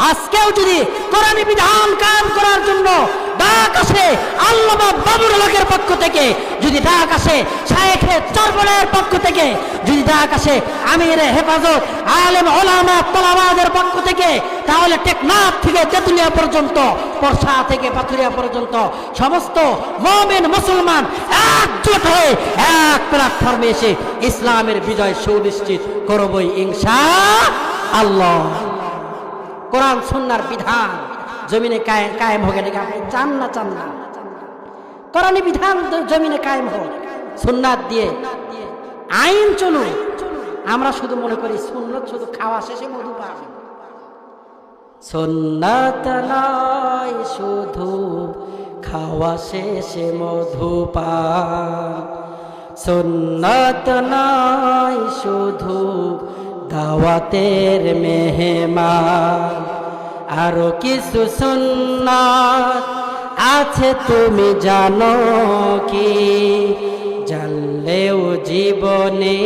আজকেও যদি কোরআনী বিধান কায়েম করার জন্য ডাক আসে আল্লামা বাবুল হকের পক্ষ থেকে, যদি ডাক আসে শায়েখে চরবনের পক্ষ থেকে, যদি ডাক আসে আমিরে হেফাজত আলেম ওলামা তোলাবাদের পক্ষ থেকে, তাহলে টেকনাফ থেকে তেতুলিয়া পর্যন্ত, পরশা থেকে পাথুরিয়া পর্যন্ত সমস্ত মুমিন মুসলমান একজোট হয়ে এক প্ল্যাটফর্মে এসে ইসলামের বিজয় সুনিশ্চিত করবই ইনশাআল্লাহ। কোরআন সুন্নাহর বিধান জমিনে কায়েম হোক, এটাকে আপনি চান না চান না? কোরআনী বিধান জমিনে কায়েম হোক, সুন্নাত দিয়ে আইন চলুন। আমরা শুধু মনে করি সুন্নত শুধু খাওয়া শেষে মধু পান। সুন্নাত নয় শুধু খাওয়া শেষে মধু পান, সুন্নাত নয় শুধু দাওয়াতের মেহমান, আরো কিছু সুন্নাত আছে তুমি জানো কি? জানলেও জীবনে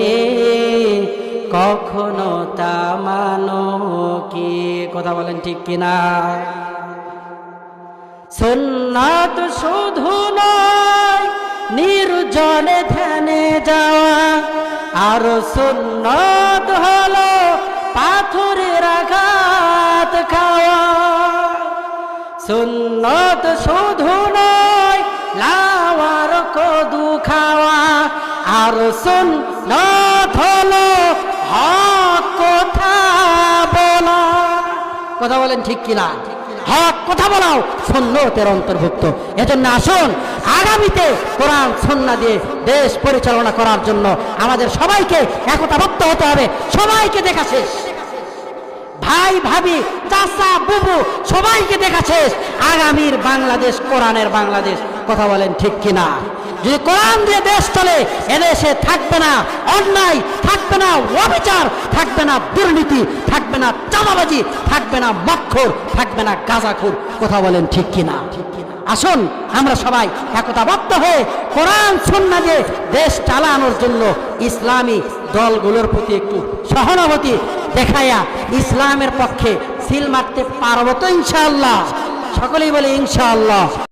কখনো তা মানো কি? কথা বলেন ঠিক কিনা? সুন্নাত শুধু নয় নির্জনে ধ্যানে যাওয়া, আর সুন্নাত হলো পাথরের আঘাত খাওয়া। সুন্নাত শুধু নয় লাওয়ার কদু খাওয়া, আর সুন্নাত হলো হক কথা বলা। কথা বলেন ঠিক কিনা? হক কথা বলাও সুন্নতের অন্তর্ভুক্ত। এজন্য আসুন আগামীতে কোরআন সুন্নাহ দিয়ে দেশ পরিচালনা করার জন্য আমাদের সবাইকে একতাবদ্ধ হতে হবে। সবাইকে দেখা শেষ, ভাই ভাবি চাচা বুবু সবাইকে দেখা শেষ। আগামীর বাংলাদেশ কোরআনের বাংলাদেশ। কথা বলেন ঠিক কিনা? যদি কোরআন দিয়ে দেশ চলে, এদেশে থাকবে না অন্যায়, থাকবে না অবিচার, থাকবে না দুর্নীতি, থাকবে না চাঁদাবাজি, থাকবে না মক্খর, থাকবে না গাঁজাখোর। কথা বলেন ঠিক কিনা? আসুন আমরা সবাই একতাবদ্ধ হয়ে কোরআন সুন্নাহ দিয়ে দেশ চালানোর জন্য ইসলামী দলগুলোর প্রতি একটু সহানুভূতি দেখাইয়া ইসলামের পক্ষে সিল মারতে পারবো তো ইনশাআল্লাহ? সকলেই বলে ইনশাআল্লাহ।